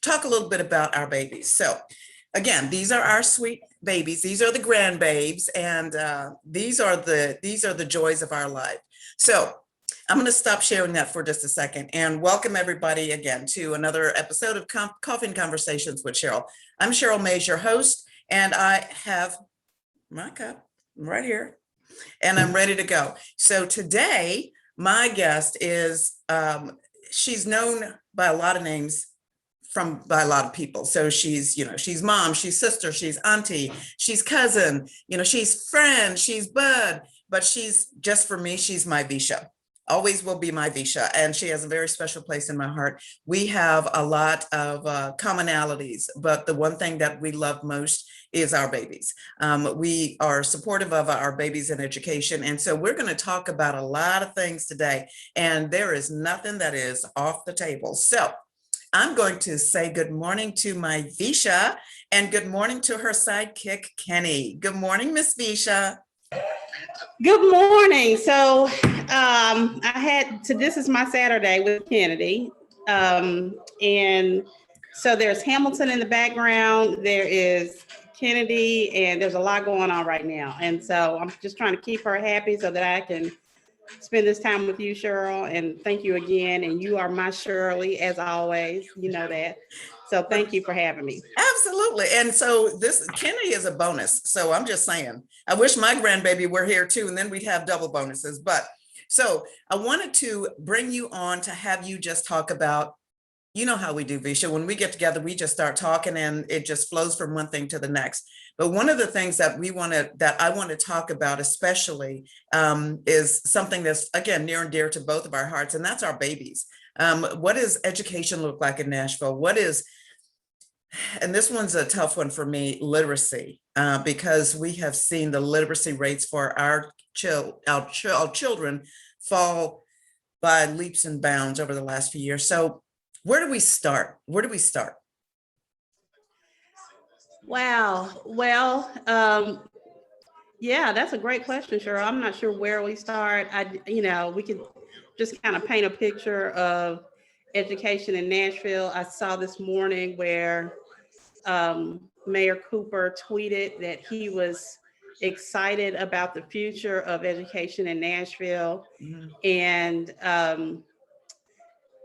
talk a little bit about our babies. So again, these are our sweet babies. These are the grandbabes, and these are the joys of our life. So I'm going to stop sharing that for just a second and welcome everybody again to another episode of Coffee and Conversations with Cheryl. I'm Cheryl Mays, your host, and I have my cup right here, and I'm ready to go. So today, my guest is, she's known by a lot of names by a lot of people. So she's mom, she's sister, she's auntie, she's cousin, she's friend, she's bud, but she's just, for me, she's my Vesia. Always will be my Vesia, and she has a very special place in my heart. We have a lot of commonalities, but the one thing that we love most is our babies. We are supportive of our babies in education, and so we're going to talk about a lot of things today, and there is nothing that is off the table. So I'm going to say good morning to my Vesia, and good morning to her sidekick, Kenny. Good morning, Miss Vesia. Good morning. So this is my Saturday with Kennedy. And so there's Hamilton in the background, there is Kennedy, and there's a lot going on right now. And so I'm just trying to keep her happy so that I can spend this time with you, Cheryl. And thank you again. And you are my Shirley, as always, you know that. So thank you for having me. Absolutely. And so this Kenny is a bonus. So I'm just saying, I wish my grandbaby were here too, and then we'd have double bonuses. But so I wanted to bring you on to have you just talk about, you know how we do, Vesia. When we get together, we just start talking and it just flows from one thing to the next. But one of the things that I want to talk about especially is something that's, again, near and dear to both of our hearts, and that's our babies. What does education look like in Nashville? And this one's a tough one for me, literacy, because we have seen the literacy rates for our children fall by leaps and bounds over the last few years. So where do we start? Wow. Well, yeah, that's a great question, Cheryl. I'm not sure where we start. We could just kind of paint a picture of education in Nashville. I saw this morning where Mayor Cooper tweeted that he was excited about the future of education in Nashville. Mm-hmm.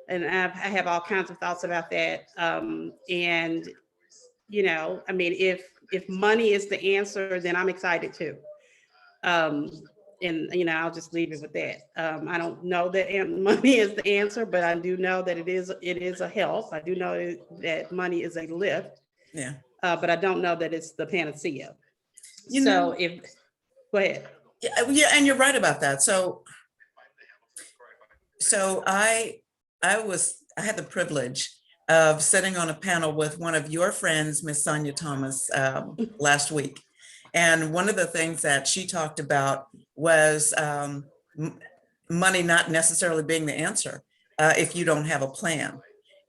And I have all kinds of thoughts about that. If money is the answer, then I'm excited too. I'll just leave it with that. I don't know that money is the answer, but I do know that it is a help. I do know that money is a lift. Yeah. But I don't know that it's the panacea. Go ahead. Yeah, and you're right about that. So I had the privilege of sitting on a panel with one of your friends, Miss Sonia Thomas, last week. And one of the things that she talked about was money not necessarily being the answer if you don't have a plan.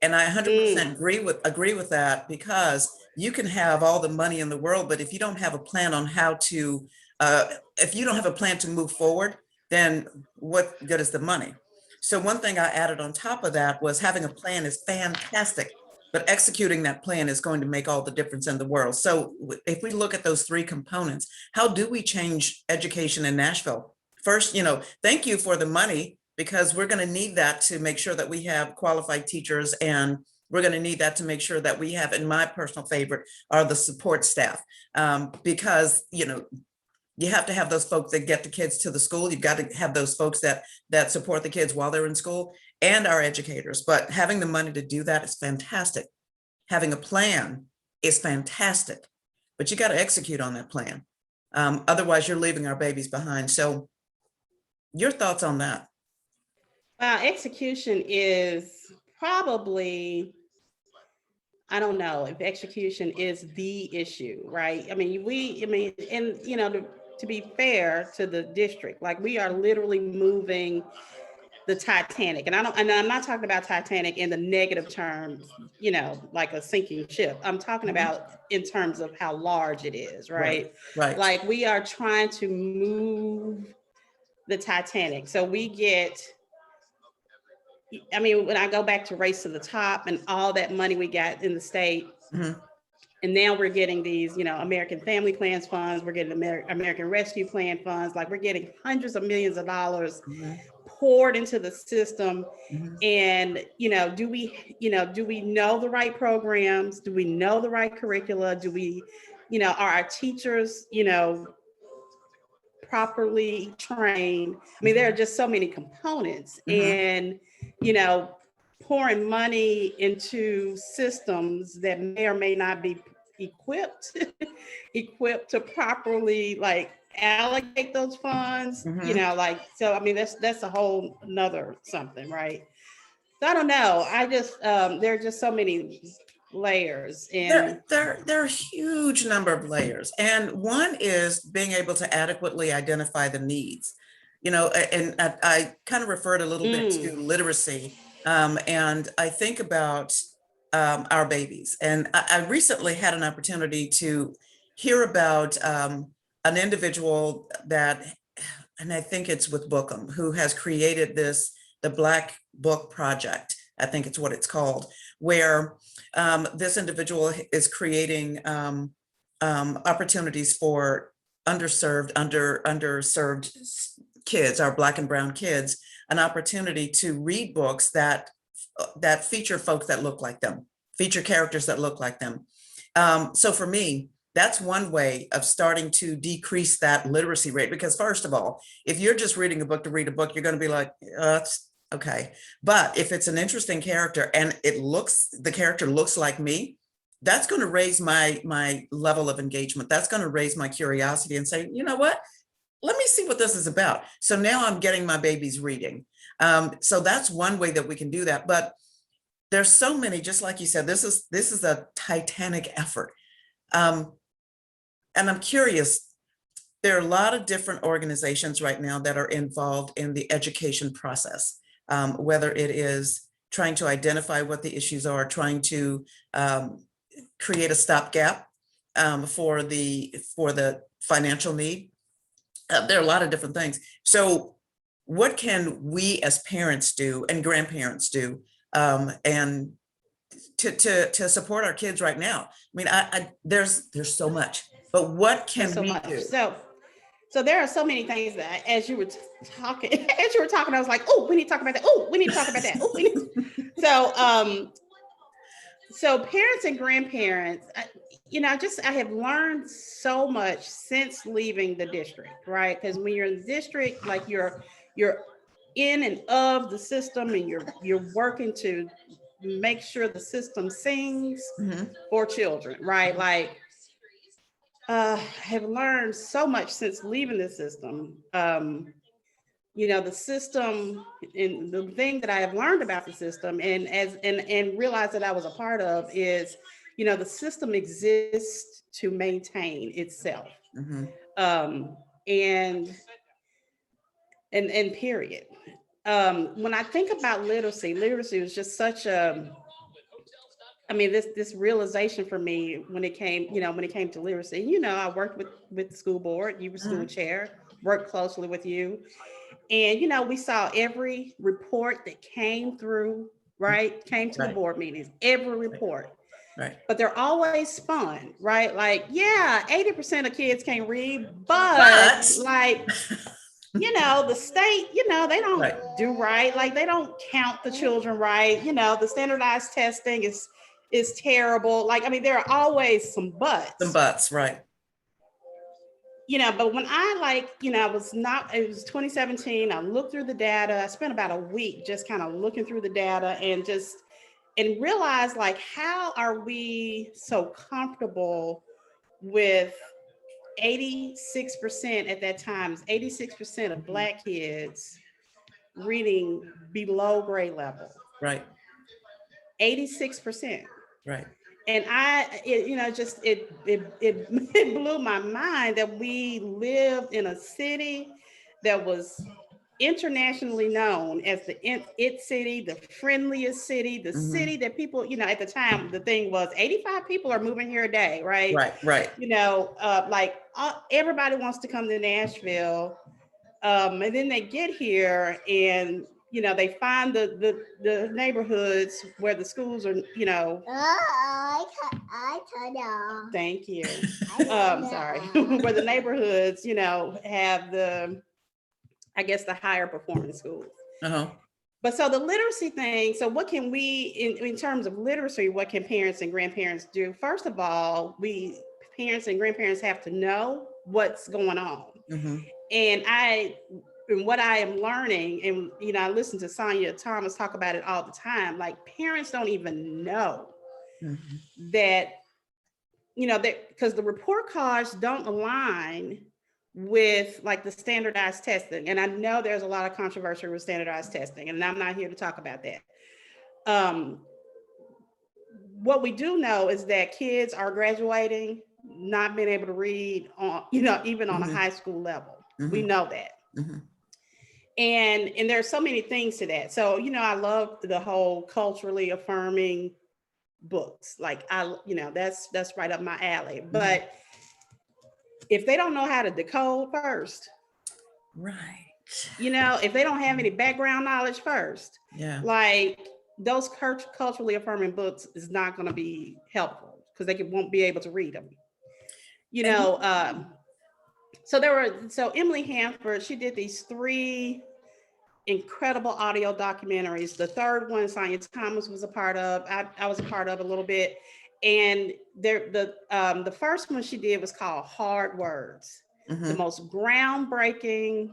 And I 100% agree with that, because you can have all the money in the world, but if you don't have a plan on if you don't have a plan to move forward, then what good is the money? So one thing I added on top of that was having a plan is fantastic, but executing that plan is going to make all the difference in the world. So if we look at those three components, how do we change education in Nashville? First, thank you for the money, because we're going to need that to make sure that we have qualified teachers, and we're going to need that to make sure that we have, and my personal favorite are the support staff, because, you have to have those folks that get the kids to the school. You've got to have those folks that support the kids while they're in school, and our educators. But having the money to do that is fantastic. Having a plan is fantastic, but you got to execute on that plan. Otherwise, you're leaving our babies behind. So your thoughts on that? Execution is probably, I don't know if execution is the issue, right? To be fair to the district, like, we are literally moving the Titanic, and I'm not talking about Titanic in the negative terms, like a sinking ship. I'm talking about in terms of how large it is, right? Right. Like, we are trying to move the Titanic. So we get, I mean, when I go back to Race to the Top and all that money we got in the state, Mhm. and now we're getting these, American Family Plans funds, we're getting American Rescue Plan funds, like we're getting hundreds of millions of dollars Mhm. poured into the system. Mhm. And, do we know the right programs? Do we know the right curricula? Do we, are our teachers, properly trained? I mean, there are just so many components, Mhm. and, you know, pouring money into systems that may or may not be equipped equipped to properly like allocate those funds, Mhm. like, so I mean that's a whole another something, right? So I don't know. I just there are just so many layers. And There are a huge number of layers. And one is being able to adequately identify the needs. And I kind of referred a little bit to literacy. And I think about our babies. And I recently had an opportunity to hear about an individual and I think it's with Bookham, who has created the Black Book Project. I think it's what it's called, where this individual is creating opportunities for underserved kids, our Black and brown kids, an opportunity to read books that feature folks that look like them, feature characters that look like them. So for me, that's one way of starting to decrease that literacy rate. Because first of all, if you're just reading a book to read a book, you're going to be like, that's okay. But if it's an interesting character and the character looks like me, that's going to raise my level of engagement. That's going to raise my curiosity and say, you know what? Let me see what this is about. So now I'm getting my babies reading. So that's one way that we can do that. But there's so many, just like you said, this is a titanic effort. And I'm curious, there are a lot of different organizations right now that are involved in the education process, whether it is trying to identify what the issues are, trying to create a stopgap for the financial need. There are a lot of different things. So what can we as parents do and grandparents do and to support our kids right now? I mean, there's so much, but what there's can so we much. do? So there are so many things that as you were talking, I was like, oh, we need to talk about that. Oh, we need to talk about that. Oh, we need so parents and grandparents, I have learned so much since leaving the district, right? Because when you're in the district, like you're in and of the system, and you're working to make sure the system sings Mhm. for children, right? Like have learned so much since leaving the system. The system, and the thing that I have learned about the system, and realized that I was a part of, is the system exists to maintain itself. Mhm. um, and and period. When I think about literacy was just such a, I mean, this realization for me when it came to literacy. I worked with the school board. You were school Mhm. chair, worked closely with you. And we saw every report that came through, right? Came to the Right, board meetings, every right, report. right. But they're always spun, right? Like, yeah, 80% of kids can't read, but But like, the state, they don't right, do right. Like they don't count the children right. The standardized testing is terrible. Like, I mean, there are always some some buts. buts, right. But when I I was not, it was 2017. I looked through the data. I spent about a week just kind of looking through the data and realized, like, how are we so comfortable with 86% at that time, 86% of Mhm. Black kids reading below grade level, Right, 86%. right. And just it blew my mind that we lived in a city that was internationally known as the it city, the friendliest city, the Mhm. city that people, at the time, the thing was 85 people are moving here a day, right? Right, right. Everybody wants to come to Nashville. And then they get here, and they find the neighborhoods where the schools are, thank you. Sorry. Where the neighborhoods, have I guess the higher performing schools. Uh-huh. But so the literacy thing, so what can we, in terms of literacy, what can parents and grandparents do? First of all, parents and grandparents have to know what's going on. Mm-hmm. And what I am learning, and I listen to Sonia Thomas talk about it all the time, like parents don't even know that, because the report cards don't align with like the standardized testing. And I know there's a lot of controversy with standardized testing, and I'm not here to talk about that. What we do know is that kids are graduating, not being able to read on, even on a high school level. We know that. And there's so many things to that. So, I love the whole culturally affirming books. Like that's right up my alley. But if they don't know how to decode first, right. If they don't have any background knowledge first, like those culturally affirming books is not going to be helpful because they won't be able to read them. So Emily Hanford, she did these 3 incredible audio documentaries. The third one, Sonia Thomas was a part of. I was a part of a little bit. And the first one she did was called Hard Words. The most groundbreaking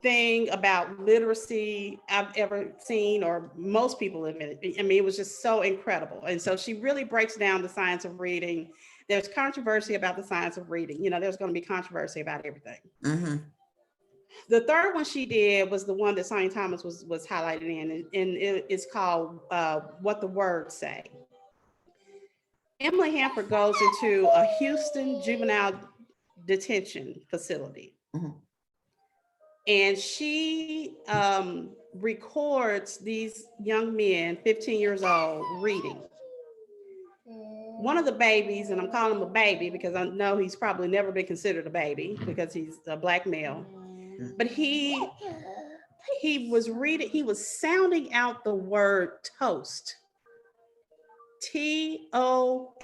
thing about literacy I've ever seen, or most people admit it. I mean, it was just so incredible. And so she really breaks down the science of reading. There's controversy about the science of reading. There's going to be controversy about everything. The third one she did was the one that Sonia Thomas was highlighted in, and it's called What the Words Say. Emily Hanford goes into a Houston juvenile detention facility. And she records these young men, 15 years old, reading. One of the babies, and I'm calling him a baby because I know he's probably never been considered a baby because he's a Black male, but he was reading, he was sounding out the word toast. Toast.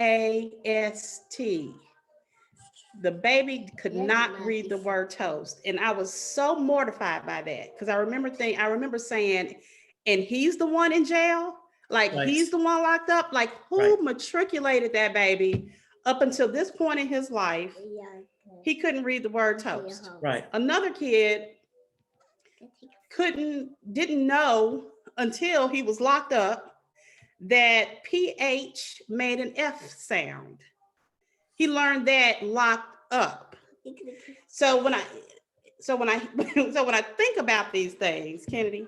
The baby could not read the word toast. And I was so mortified by that because I remember saying, and he's the one in jail? Like he's the one locked up? Like who matriculated that baby up until this point in his life? He couldn't read the word toast. Right. Another kid didn't know until he was locked up that PH made an F sound. He learned that locked up. So when I think about these things, Kennedy,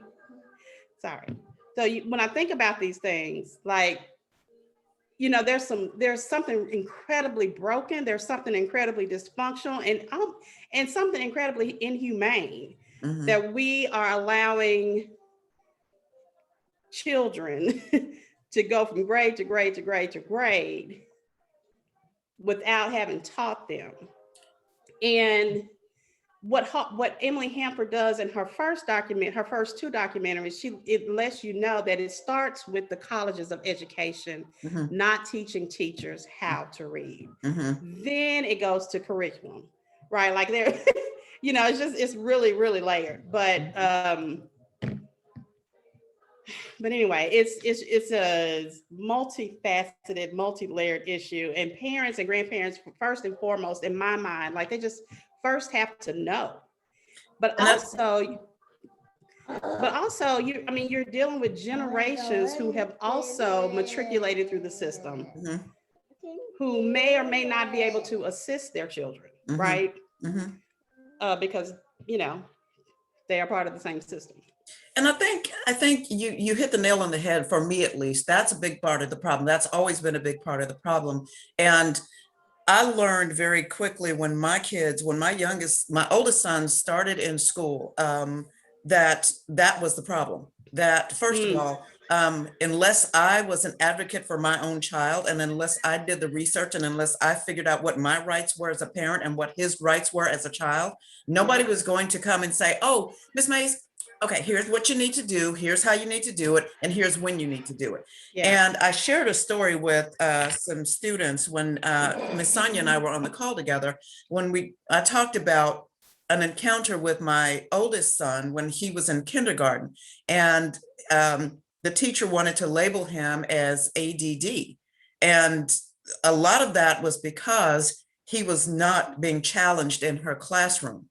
sorry. So when I think about these things, like, there's something incredibly broken. There's something incredibly dysfunctional and something incredibly inhumane that we are allowing children to go from grade to grade to grade to grade without having taught them. And what Emily Hanford does in her first 2 documentaries, it lets you know that it starts with the colleges of education, not teaching teachers how to read. Then it goes to curriculum, right? Like there, it's really, really layered. But anyway, it's a multifaceted, multi-layered issue, and parents and grandparents, first and foremost, in my mind, like they just first have to know. But also, you're dealing with generations who have also matriculated through the system, who may or may not be able to assist their children, right? Because they are part of the same system. And I think you hit the nail on the head. For me, at least, that's a big part of the problem. That's always been a big part of the problem. And I learned very quickly when my oldest son started in school, that was the problem. That first of all, unless I was an advocate for my own child, and unless I did the research, and unless I figured out what my rights were as a parent and what his rights were as a child, nobody was going to come and say, "Oh, Miss Mays, okay, here's what you need to do, here's how you need to do it, and here's when you need to do it. Yeah. And I shared a story with some students when Miss Sonia and I were on the call together, when I talked about an encounter with my oldest son when he was in kindergarten. And the teacher wanted to label him as ADD. And a lot of that was because he was not being challenged in her classroom.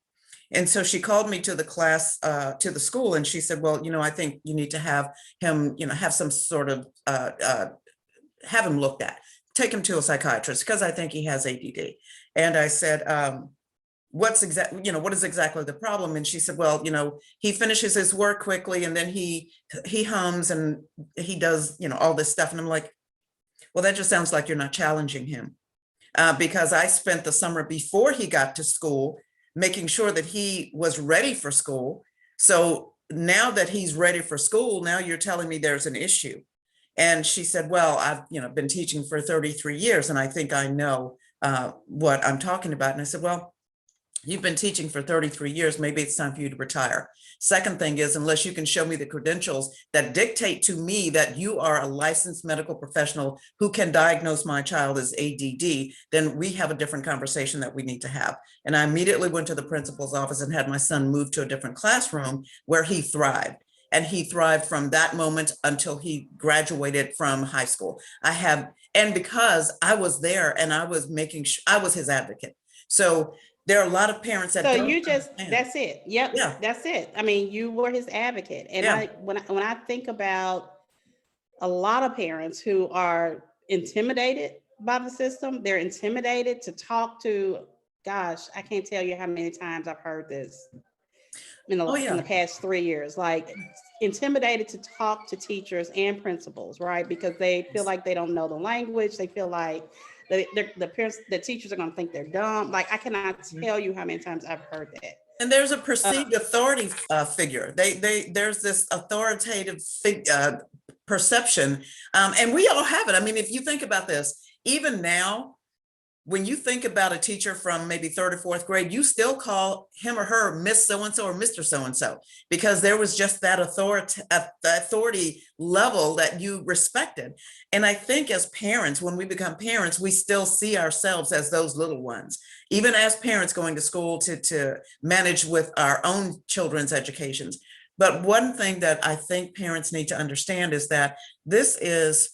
And so she called me to the class, to the school, and she said, well, I think you need to have him, have some sort of, have him looked at, take him to a psychiatrist, because I think he has ADD. And I said, what is exactly the problem? And she said, well, he finishes his work quickly, and then he hums and he does, all this stuff. And I'm like, well, that just sounds like you're not challenging him. Because I spent the summer before he got to school making sure that he was ready for school. So now that he's ready for school, now you're telling me there's an issue. And she said, well, I've been teaching for 33 years, and I think I know what I'm talking about. And I said, well, you've been teaching for 33 years, maybe it's time for you to retire. Second thing is, unless you can show me the credentials that dictate to me that you are a licensed medical professional who can diagnose my child as ADD, then we have a different conversation that we need to have. And I immediately went to the principal's office and had my son move to a different classroom where he thrived. And he thrived from that moment until he graduated from high school. And because I was there and I was making sure I was his advocate. So there are a lot of parents that So don't you just, understand. that's it. Yep. Yeah. That's it. I mean, you were his advocate. And Yeah. when I think about a lot of parents who are intimidated by the system, they're intimidated to talk to, gosh, I can't tell you how many times I've heard this in the past 3 years, like intimidated to talk to teachers and principals, right? Because they feel like they don't know the language. They feel like the parents, the teachers are going to think they're dumb. Like, I cannot tell you how many times I've heard that. And there's a perceived authority figure. There's this authoritative perception, and we all have it. I mean, if you think about this, even now, when you think about a teacher from maybe third or fourth grade, you still call him or her Miss So-and-so or Mr. So-and-so, because there was just that authority level that you respected. And I think as parents, when we become parents, we still see ourselves as those little ones, even as parents going to school to manage with our own children's educations. But one thing that I think parents need to understand is that this is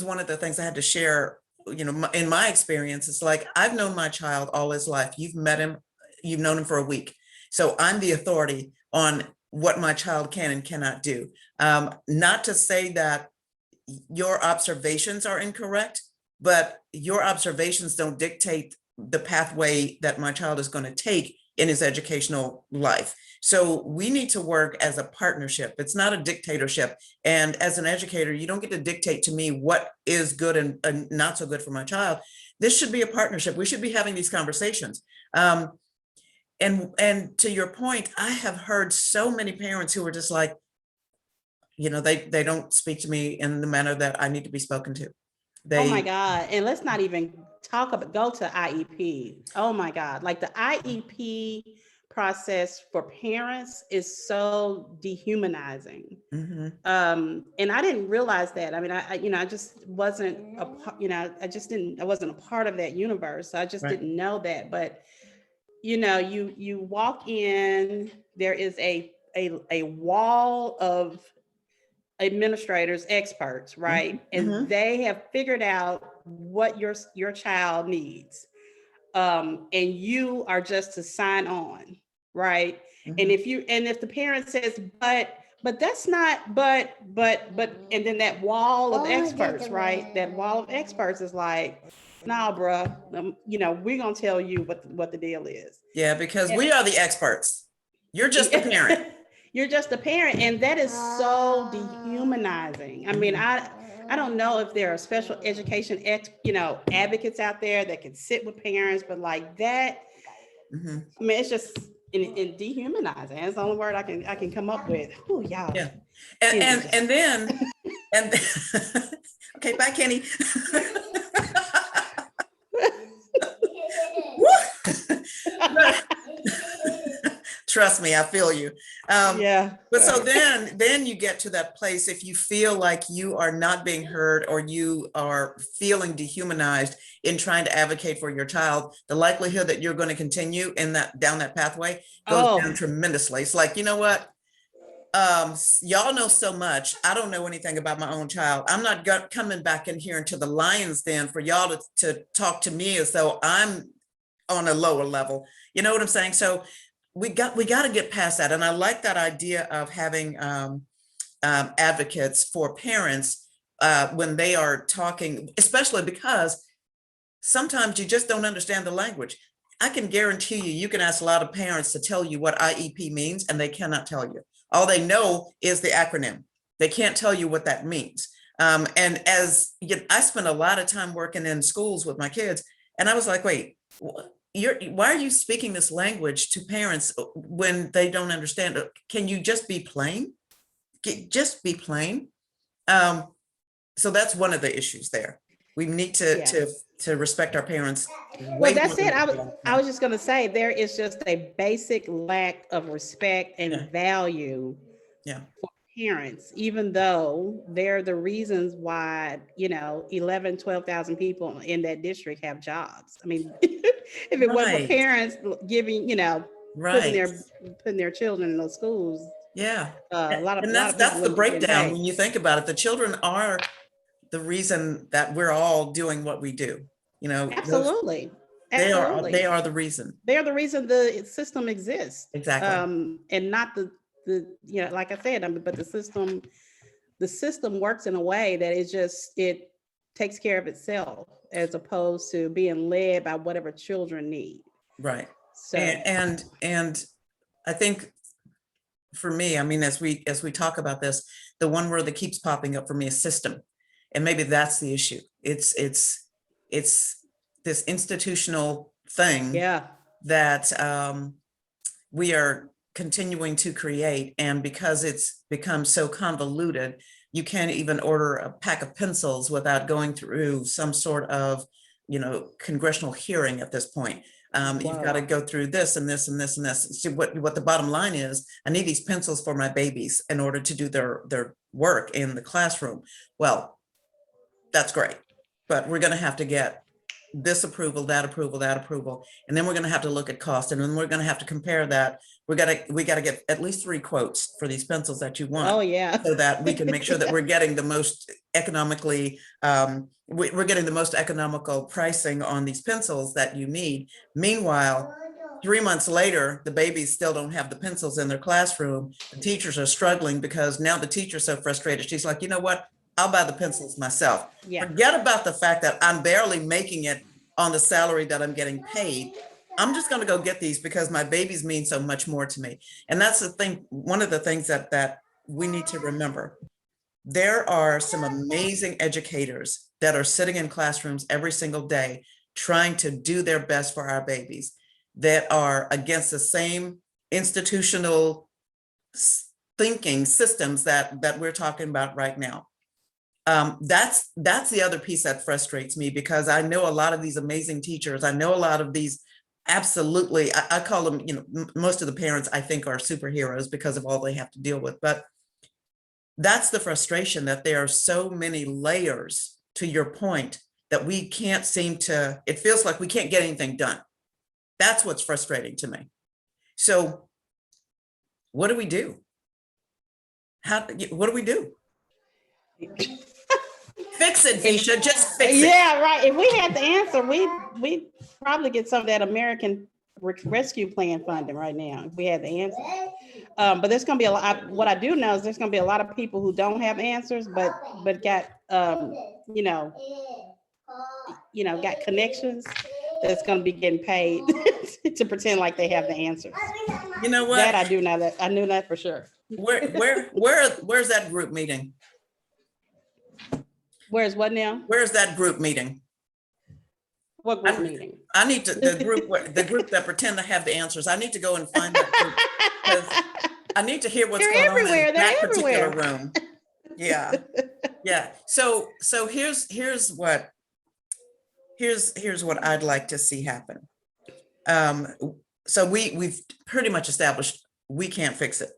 one of the things I had to share. In my experience, it's like, I've known my child all his life. You've met him, you've known him for a week. So I'm the authority on what my child can and cannot do. Not to say that your observations are incorrect, but your observations don't dictate the pathway that my child is going to take in his educational life. So we need to work as a partnership. It's not a dictatorship. And as an educator, you don't get to dictate to me what is good and not so good for my child. This should be a partnership. We should be having these conversations. And to your point, I have heard so many parents who are just like, they don't speak to me in the manner that I need to be spoken to. Oh my God. And let's not even go to IEP. Oh my God. Like, the IEP process for parents is so dehumanizing. Mm-hmm. And I didn't realize that. I mean, I just wasn't I wasn't a part of that universe. So I just didn't know that. But you walk in, there is a wall of administrators, experts, right? Mm-hmm. And they have figured out what your child needs. And you are just to sign on, right? Mm-hmm. And if the parent says, but that's not, but, and then that wall of experts, right? That wall of experts is like, nah, bruh, we're gonna tell you what the deal is. Yeah, because we are the experts. You're just the parent. You're just a parent, and that is so dehumanizing. I mean, I don't know if there are special education advocates out there that can sit with parents, but like that, I mean, it's just in dehumanizing. That's the only word I can come up with. Ooh, y'all. Yeah, and then okay, bye, Kenny. Trust me, I feel you. Yeah. But so then you get to that place, if you feel like you are not being heard or you are feeling dehumanized in trying to advocate for your child, the likelihood that you're going to continue in that down that pathway goes down tremendously. It's like, you know what? Y'all know so much. I don't know anything about my own child. I'm not coming back in here into the lion's den for y'all to talk to me as though I'm on a lower level. You know what I'm saying? So we got to get past that. And I like that idea of having advocates for parents when they are talking, especially because sometimes you just don't understand the language. I can guarantee you can ask a lot of parents to tell you what IEP means, and they cannot tell you. All they know is the acronym. They can't tell you what that means. And as I spent a lot of time working in schools with my kids, and I was like, wait, why are you speaking this language to parents when they don't understand it? Can you just be plain? Just be plain. So that's one of the issues there. We need to respect our parents. Well, that's it. I was just going to say, there is just a basic lack of respect and value for parents, even though they're the reasons why, 11, 12,000 people in that district have jobs. I mean, if it wasn't for parents giving, putting their children in those schools. Yeah. That's the breakdown when you think about it. The children are the reason that we're all doing what we do. Absolutely. They are the reason. They're the reason the system exists. Exactly. And not the like I said, but the system works in a way that it takes care of itself as opposed to being led by whatever children need. Right. So and I think for me, I mean, as we talk about this, the one word that keeps popping up for me is system. And maybe that's the issue. It's this institutional thing that we are continuing to create. And because it's become so convoluted, you can't even order a pack of pencils without going through some sort of, congressional hearing at this point. You've got to go through this and this and this and this. So what the bottom line is, I need these pencils for my babies in order to do their work in the classroom. Well, that's great, but we're going to have to get this approval, that approval, that approval, and then we're going to have to look at cost, and then we're going to have to compare that. We got to get at least 3 quotes for these pencils that you want. Oh yeah, so that we can make sure that we're getting the most economically, we're getting the most economical pricing on these pencils that you need. Meanwhile, 3 months later, the babies still don't have the pencils in their classroom. The teachers are struggling because now the teacher's so frustrated. She's like, you know what? I'll buy the pencils myself. Yeah. Forget about the fact that I'm barely making it on the salary that I'm getting paid. I'm just going to go get these because my babies mean so much more to me. And that's the thing. One of the things that we need to remember. There are some amazing educators that are sitting in classrooms every single day trying to do their best for our babies that are against the same institutional thinking systems that we're talking about right now. That's the other piece that frustrates me, because I know a lot of these amazing teachers. I know a lot of these absolutely, I call them, most of the parents I think are superheroes because of all they have to deal with. But that's the frustration, that there are so many layers, to your point, that we can't seem to, it feels like we can't get anything done. That's what's frustrating to me. So what do we do? What do we do? Fix it, Vesia. Just fix it. Yeah, right. If we had the answer, we probably get some of that American Rescue Plan funding right now. If we had the answer, but there's going to be a lot. What I do know is there's going to be a lot of people who don't have answers, but got got connections that's going to be getting paid to pretend like they have the answers. You know what? That I do know that. I knew that for sure. Where's that group meeting? Where's what now? Where's that group meeting? What group meeting? I need to, the group that pretend to have the answers. I need to go and find that group, because I need to hear what's going on in that particular room. Yeah. Yeah. So here's what I'd like to see happen. So we've pretty much established we can't fix it.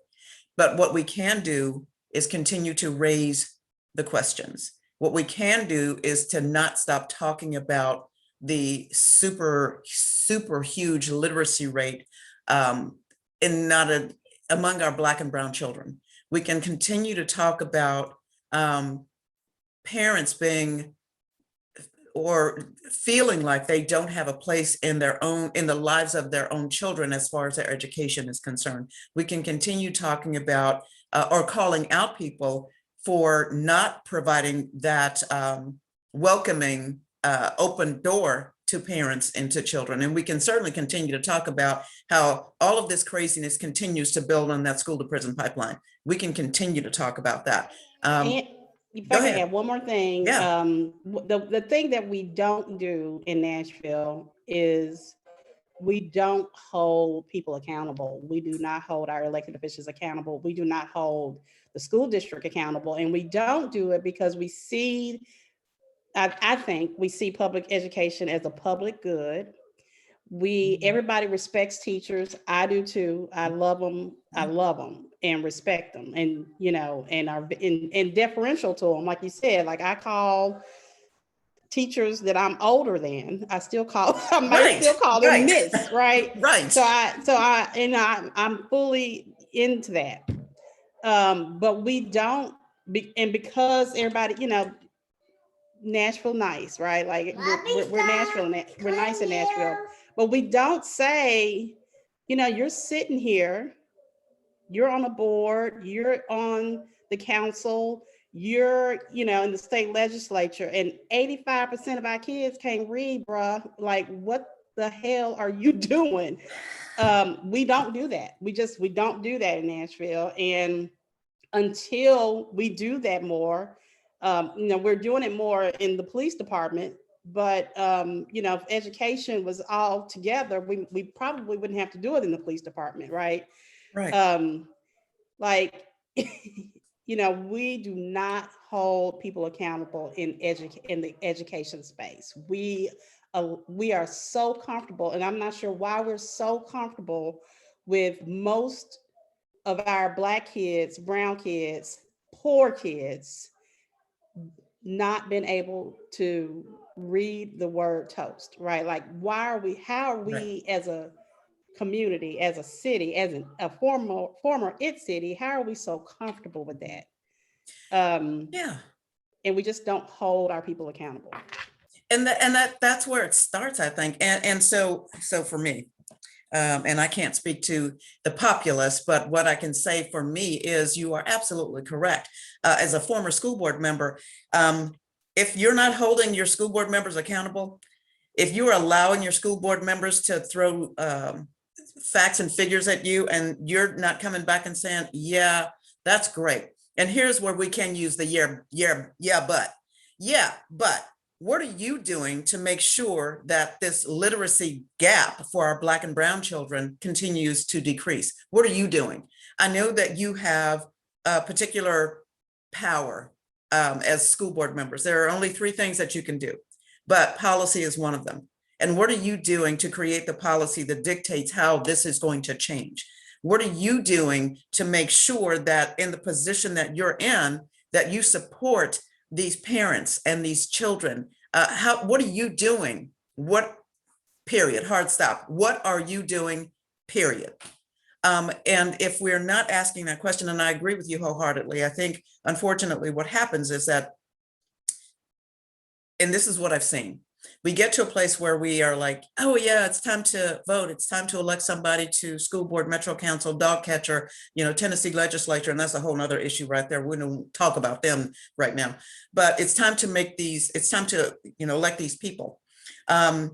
But what we can do is continue to raise the questions. What we can do is to not stop talking about the super, super huge literacy rate among our Black and brown children. We can continue to talk about parents being or feeling like they don't have a place in the lives of their own children as far as their education is concerned. We can continue talking about or calling out people for not providing that welcoming open door to parents and to children. And we can certainly continue to talk about how all of this craziness continues to build on that school to prison pipeline. We can continue to talk about that. And if Go I could ahead. add one more thing, Yeah. The thing that we don't do in Nashville is we don't hold people accountable. We do not hold our elected officials accountable. We do not hold the school district accountable. And we don't do it because we see, I think we see public education as a public good. Everybody respects teachers. I do too. I love them. And respect them, and and are and deferential to them. Like you said, like I call teachers that I'm older than. I might still call them miss, right? Right. I'm fully into that. But we don't and because everybody, Nashville nice, right? Like we're Nashville, we're nice in Nashville, but we don't say, you're sitting here, you're on a board, you're on the council, you're, in the state legislature, and 85% of our kids can't read, bruh. Like, what the hell are you doing? We don't do that. We don't do that in Nashville. And until we do that more, we're doing it more in the police department, but if education was all together, we probably wouldn't have to do it in the police department, right? Right. Like, we do not hold people accountable in the education space. We are so comfortable, and I'm not sure why we're so comfortable with most of our Black kids, brown kids, poor kids not been able to read the word toast, right? Like, how are we Right. as a community, as a city, as a former it city, how are we so comfortable with that? Yeah. And we just don't hold our people accountable. And that's where it starts, I think. And so for me, and I can't speak to the populace, but what I can say for me is you are absolutely correct. As a former school board member, if you're not holding your school board members accountable, if you're allowing your school board members to throw facts and figures at you, and you're not coming back and saying, yeah, that's great. And here's where we can use the but what are you doing to make sure that this literacy gap for our Black and brown children continues to decrease? What are you doing? I know that you have a particular power as school board members. There are only 3 things that you can do, but policy is one of them. And what are you doing to create the policy that dictates how this is going to change? What are you doing to make sure that in the position that you're in, that you support these parents and these children? What are you doing? What, period, hard stop. What are you doing, period? And if we're not asking that question, and I agree with you wholeheartedly, I think, unfortunately, what happens is that, and this is what I've seen, we get to a place where we are like, oh yeah, it's time to vote. It's time to elect somebody to school board, Metro Council, dog catcher, Tennessee legislature. And that's a whole nother issue right there. We don't talk about them right now, but it's time to elect these people. And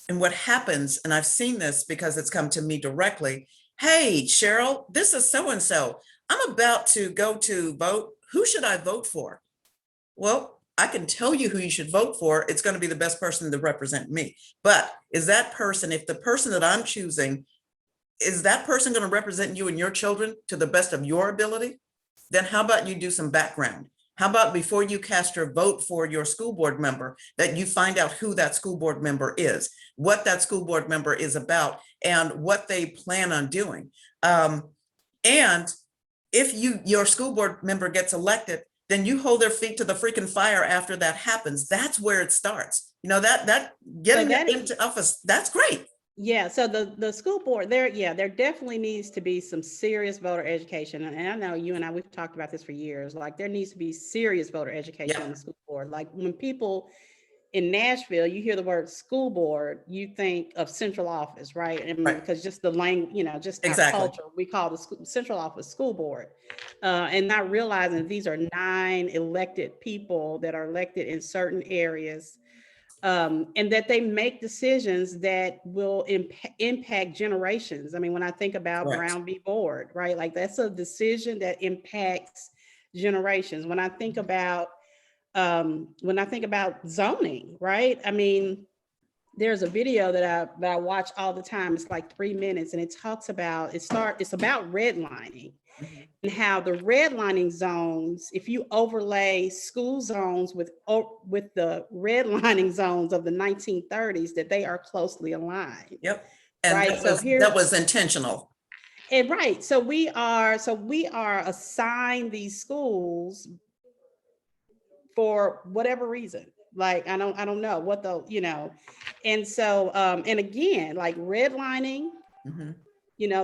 what happens, and I've seen this because it's come to me directly. Hey, Cheryl, this is so-and-so. I'm about to go to vote. Who should I vote for? Well, I can tell you who you should vote for. It's going to be the best person to represent me. But is that person, if the person that I'm choosing, is that person going to represent you and your children to the best of your ability? Then how about you do some background? How about before you cast your vote for your school board member, that you find out who that school board member is, what that school board member is about, and what they plan on doing. And if your school board member gets elected, then you hold their feet to the freaking fire after that happens. That's where it starts. That getting So that into office, that's great. Yeah, so the school board there definitely needs to be some serious voter education. And I know you and I, we've talked about this for years. Like there needs to be serious voter education on the school board. Like when people in Nashville, you hear the word school board, you think of central office, right? And Right. because just the language, just our Exactly. culture, we call the central office school board, and not realizing these are 9 elected people that are elected in certain areas, and that they make decisions that will impact generations. I mean, when I think about Correct. Brown v. Board, right? Like that's a decision that impacts generations. When I think about zoning, right? I mean, there's a video that I watch all the time. It's like 3 minutes, and it talks about it's about redlining. Mhm. And how the redlining zones, if you overlay school zones with the redlining zones of the 1930s, that they are closely aligned. Yep. And right. that was intentional. And right. So we are assigned these schools for whatever reason. Like I don't know what and so and again, like redlining. Mm-hmm.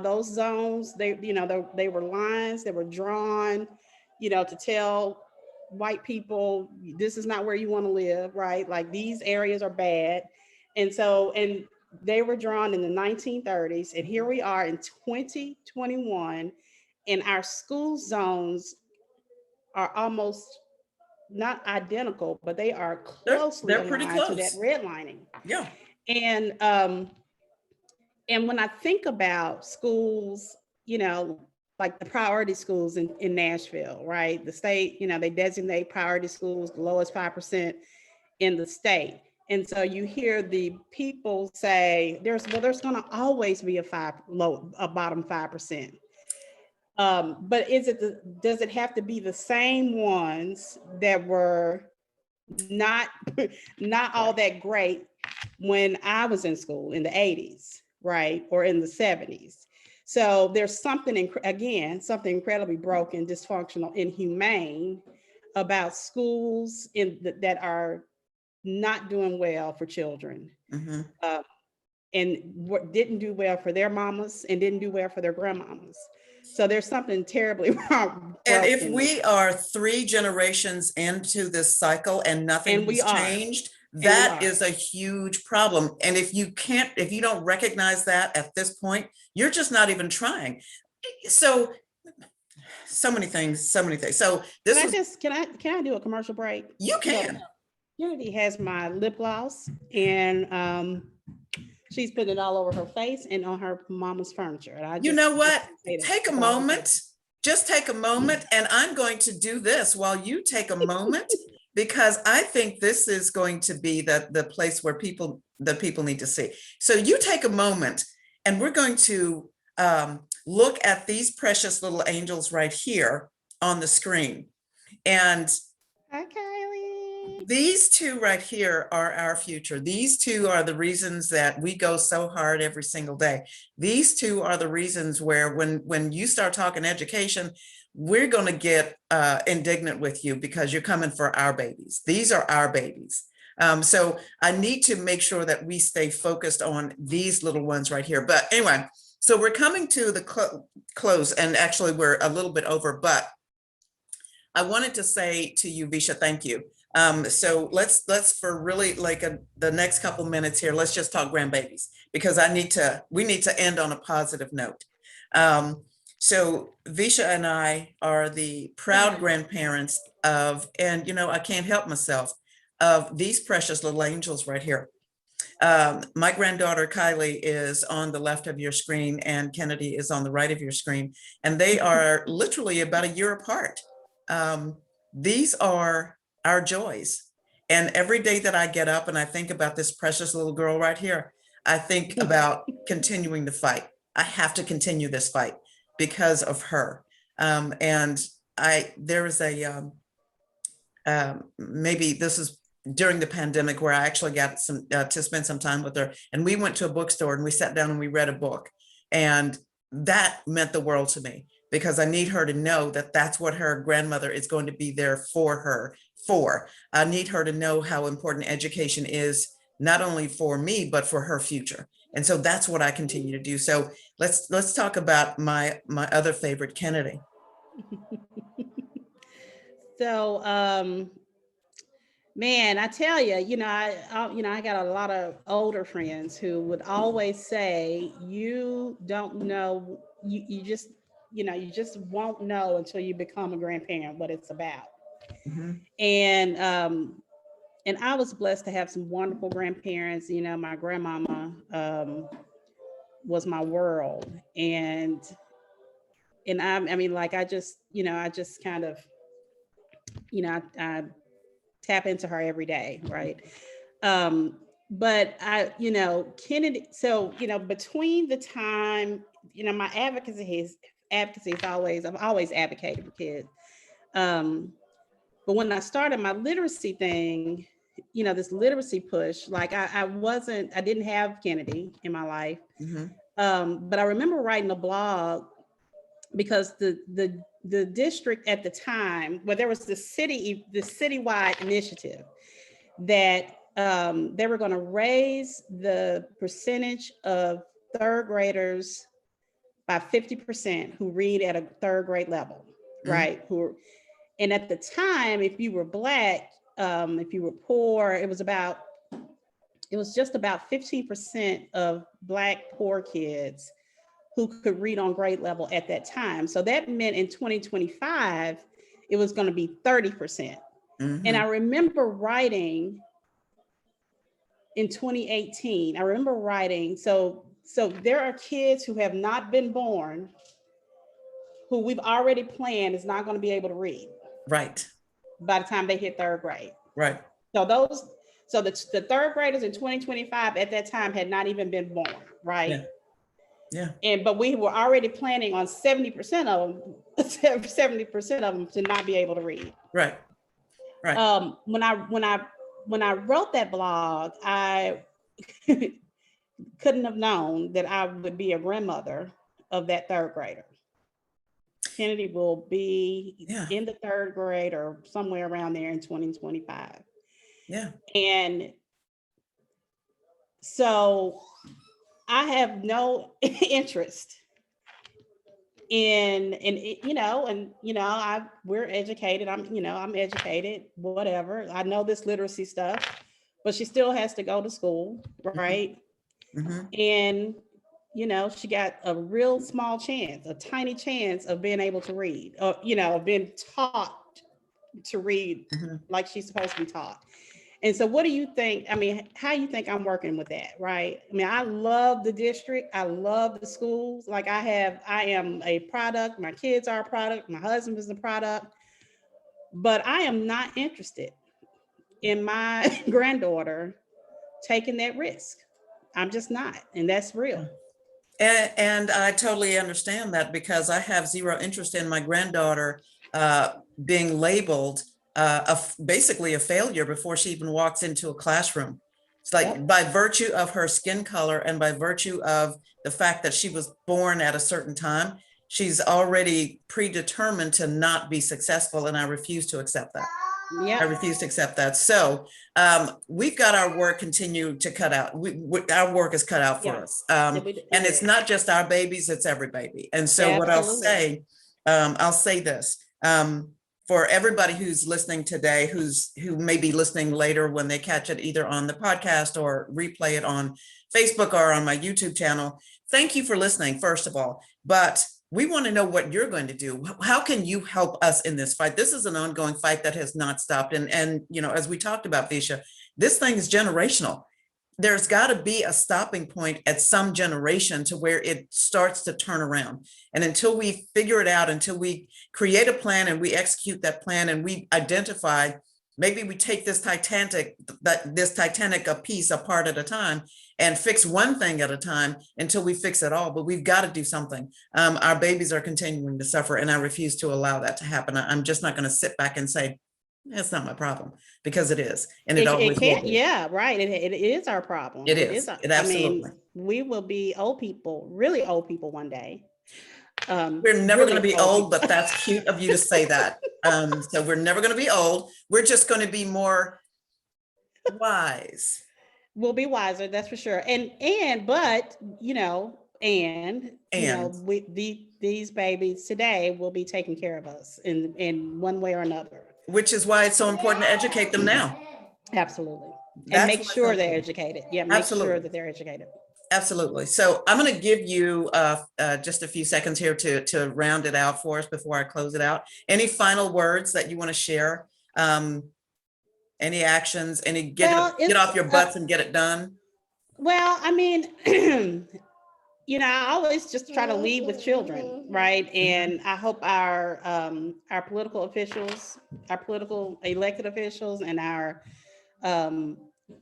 Those zones, they were lines that were drawn, to tell white people, this is not where you want to live, right? Like these areas are bad. And they were drawn in the 1930s. And here we are in 2021, and our school zones are almost not identical, but they are closely they're pretty aligned close to that redlining. Yeah. And when I think about schools, like the priority schools in Nashville, right? The state, they designate priority schools, the lowest 5% in the state. And so you hear the people say there's going to always be a bottom 5%. But does it have to be the same ones that were not all that great when I was in school in the 80s, right? Or in the 70s. So there's something incredibly broken, dysfunctional, inhumane about schools that are not doing well for children. Mm-hmm. And didn't do well for their mamas and didn't do well for their grandmamas. So there's something terribly wrong. And if we are 3 generations into this cycle and nothing has changed, that is a huge problem. And if you don't recognize that at this point, you're just not even trying. So many things. So can I do a commercial break? You can. Unity has my lip gloss, and she's putting it all over her face and on her mama's furniture. And you know what? Take a moment. Just take a moment, and I'm going to do this while you take a moment, because I think this is going to be the place where people need to see. So you take a moment, and we're going to look at these precious little angels right here on the screen. And hi, Kylie. These 2 right here are our future. These 2 are the reasons that we go so hard every single day. These 2 are the reasons where when you start talking education, we're going to get indignant with you because you're coming for our babies. These are our babies. So I need to make sure that we stay focused on these little ones right here. But anyway, so we're coming to the close, and actually we're a little bit over, but I wanted to say to you, Vesia, thank you. So let's for really like the next couple minutes here, let's just talk grandbabies, because we need to end on a positive note. So Vesia and I are the proud grandparents of, and I can't help myself, of these precious little angels right here. My granddaughter Kylie is on the left of your screen, and Kennedy is on the right of your screen, and they are literally about a year apart. These are our joys. And every day that I get up and I think about this precious little girl right here, I think about continuing the fight. I have to continue this fight because of her. And there is maybe this is during the pandemic where I actually got to spend some time with her. And we went to a bookstore and we sat down and we read a book. And that meant the world to me, because I need her to know that that's what her grandmother is going to be there for her for. I need her to know how important education is, not only for me, but for her future. And so that's what I continue to do. So let's talk about my other favorite, Kennedy. So, man, I tell you, I got a lot of older friends who would always say, "You don't know, you just, you just won't know until you become a grandparent what it's about." Mhm. And I was blessed to have some wonderful grandparents. My grandmama was my world, and I mean, like I just kind of, I tap into her every day, right? But Kennedy, so, between the time, my advocacy is always, I've always advocated for kids. But when I started my literacy thing, this literacy push, like I didn't have Kennedy in my life. Mhm. But I remember writing a blog because the district at the time, where there was the citywide initiative that they were going to raise the percentage of third graders by 50% who read at a third grade level, right? And at the time, if you were Black, if you were poor, it was just about 15% of Black poor kids who could read on grade level at that time. So that meant in 2025, it was going to be 30%. And I remember writing in 2018, so there are kids who have not been born who we've already planned is not going to be able to read. Right. By the time they hit third grade. Right. So the third graders in 2025 at that time had not even been born, right? Yeah. But we were already planning on 70% of them, 70% of them to not be able to read. Right. When I wrote that blog, I couldn't have known that I would be a grandmother of that third grader. Kennedy will be in the third grade or somewhere around there in 2025. Yeah. And so I have no interest we're educated. I'm educated, whatever. I know this literacy stuff, but she still has to go to school, right? And she got a real small chance, a tiny chance of being able to read, or being taught to read like she's supposed to be taught. And so what do you think? I mean, how you think I'm working with that, right? I mean, I love the district. I love the schools. Like I am a product. My kids are a product. My husband is a product. But I am not interested in my granddaughter taking that risk. I'm just not. And that's real. And I totally understand that, because I have zero interest in my granddaughter being labeled basically a failure before she even walks into a classroom. It's like by virtue of her skin color and by virtue of the fact that she was born at a certain time, she's already predetermined to not be successful. And I refuse to accept that. I refuse to accept that. So we've got our work continue to cut out. Our work is cut out for us. And it's not just our babies, it's every baby. And so what I'll say this, for everybody who's listening today, who may be listening later when they catch it either on the podcast or replay it on Facebook or on my YouTube channel, thank you for listening, first of all. But we want to know what you're going to do. How can you help us in this fight? This is an ongoing fight that has not stopped. And as we talked about, Vesia, this thing is generational. There's got to be a stopping point at some generation to where it starts to turn around. And until we figure it out, until we create a plan and we execute that plan and we identify, maybe we take this Titanic a piece apart at a time and fix one thing at a time until we fix it all. But we've got to do something. Our babies are continuing to suffer, and I refuse to allow that to happen. I'm just not going to sit back and say, it's not my problem, because it is. And it always will be. Yeah, right. It is our problem. It is. It absolutely. I mean, we will be old people, really old people one day. We're never really going to be old old, but that's cute of you to say that. So we're never going to be old. We're just going to be more wise. We'll be wiser, that's for sure. But And these babies today will be taking care of us in one way or another. which is why it's so important to educate them now. Absolutely. And That's make why it's so sure they're important. educated. Yeah, make sure Absolutely. that they're educated. Absolutely. So I'm going to give you just a few seconds here to round it out for us before I close it out. Any final words that you want to share? Any actions? Get off your butts and get it done? Well, I mean, I always just try to lead with children, right? And I hope our political officials, our political elected officials, and our um,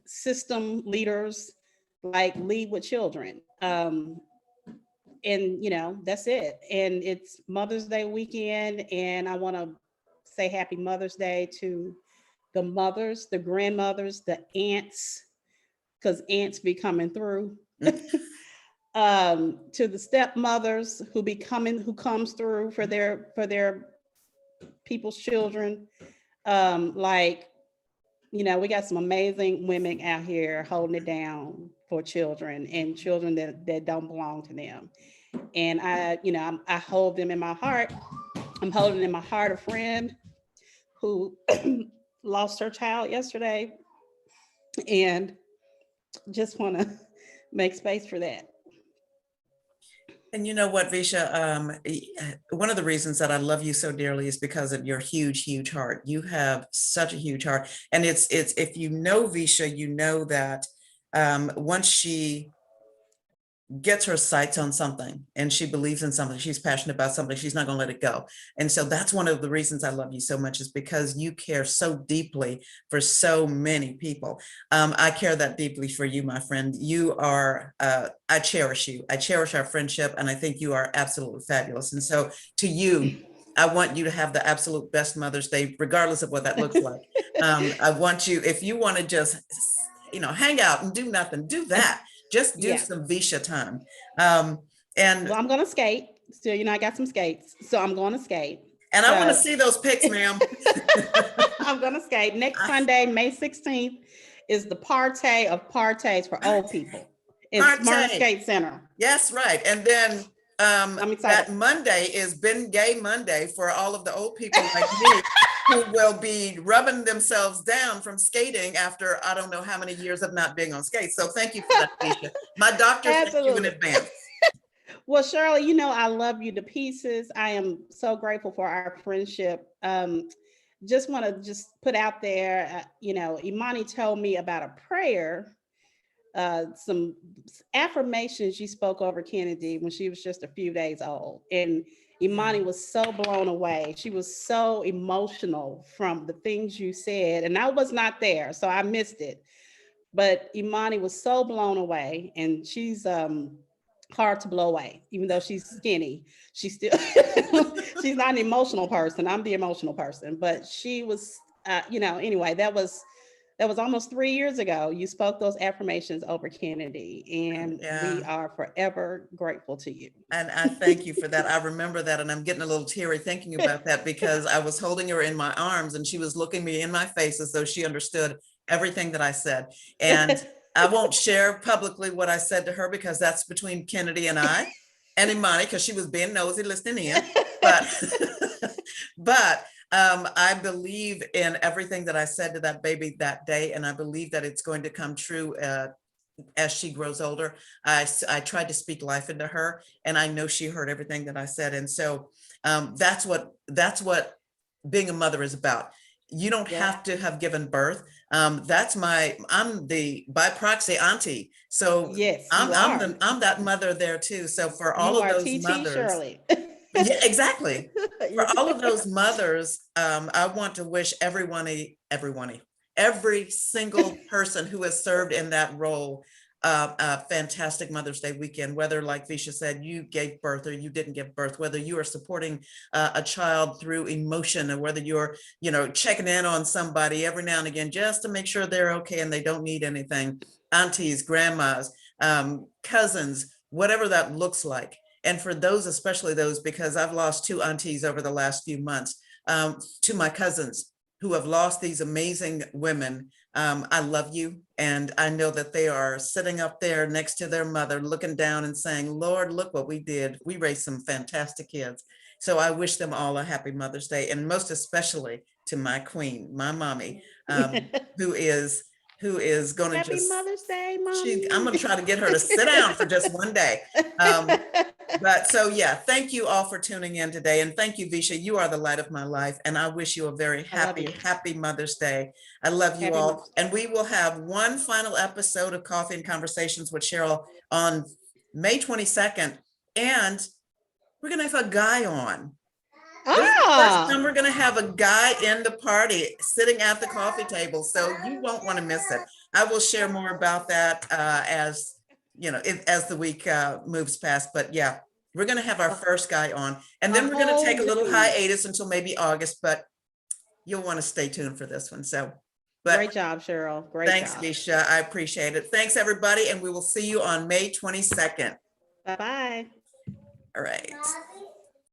system leaders lead with children. And that's it. And it's Mother's Day weekend, and I want to say Happy Mother's Day to the mothers, the grandmothers, the aunts, because aunts be coming through. To the stepmothers who comes through for their people's children. We got some amazing women out here holding it down for children and children that don't belong to them. And I hold them in my heart. I'm holding in my heart a friend who lost her child yesterday, and just want to make space for that. And you know what, Vesia, one of the reasons that I love you so dearly is because of your huge, huge heart. You have such a huge heart. And it's if you know Vesia, you know that once she gets her sights on something and she believes in something, she's passionate about something, she's not going to let it go. And so that's one of the reasons I love you so much, is because you care so deeply for so many people. I care that deeply for you, my friend. You are, I cherish you. I cherish our friendship, and I think you are absolutely fabulous. And so to you, I want you to have the absolute best Mother's Day, regardless of what that looks like. I want you, if you want to just, hang out and do nothing, do that. Just do some Vesia time. And I'm going to skate. So, I got some skates. So I'm going to skate. And I want to see those pics, ma'am. I'm going to skate. Next Sunday, May 16th, is the party of parties for old people. It's Smart Skate Center. Yes, right. And then that Monday is Ben Gay Monday for all of the old people like me who will be rubbing themselves down from skating after I don't know how many years of not being on skates. So thank you for that, Vesia. My doctor thank you in advance. Well, Cheryl, I love you to pieces. I am so grateful for our friendship. Just want to put out there, Imani told me about a prayer, some affirmations you spoke over Kennedy when she was just a few days old. And Imani was so blown away. She was so emotional from the things you said. And I was not there, so I missed it. But Imani was so blown away, and she's hard to blow away, even though she's skinny. She's still, she's not an emotional person. I'm the emotional person, but she was, anyway, that was almost 3 years ago. You spoke those affirmations over Kennedy, and we are forever grateful to you. And I thank you for that. I remember that, and I'm getting a little teary thinking about that, because I was holding her in my arms and she was looking me in my face as though she understood everything that I said. And I won't share publicly what I said to her, because that's between Kennedy and I and Imani, because she was being nosy listening in. But I believe in everything that I said to that baby that day, and I believe that it's going to come true as she grows older. I tried to speak life into her, and I know she heard everything that I said. And so that's what being a mother is about. You don't have to have given birth. I'm the by proxy auntie. So yes, I'm that mother there too. So for all of those mothers, Shirley. Yeah, exactly. For all of those mothers, I want to wish every single person who has served in that role a fantastic Mother's Day weekend, whether, like Vesia said, you gave birth or you didn't give birth, whether you are supporting a child through emotion, or whether you're, checking in on somebody every now and again just to make sure they're okay and they don't need anything. Aunties, grandmas, cousins, whatever that looks like. And for those, especially those, because I've lost 2 aunties over the last few months, to my cousins who have lost these amazing women, I love you. And I know that they are sitting up there next to their mother, looking down and saying, Lord, look what we did. We raised some fantastic kids. So I wish them all a happy Mother's Day, and most especially to my queen, my mommy, who is going to Happy just, Mother's Day, Mommy. I'm going to try to get her to sit down for just one day. But so, yeah, thank you all for tuning in today. And thank you, Vesia. You are the light of my life. And I wish you a very happy Mother's Day. I love you all. And we will have one final episode of Coffee and Conversations with Cheryl on May 22nd. And we're going to have a guy on. This is the first time we're going to have a guy in the party sitting at the coffee table. So you won't want to miss it. I will share more about that as the week moves past. But yeah, we're going to have our first guy on, and then we're going to take a little hiatus until maybe August, but you'll want to stay tuned for this one. So, but great job, Cheryl. Great thanks, Vesia. I appreciate it. Thanks, everybody. And we will see you on May 22nd. Bye-bye. All right.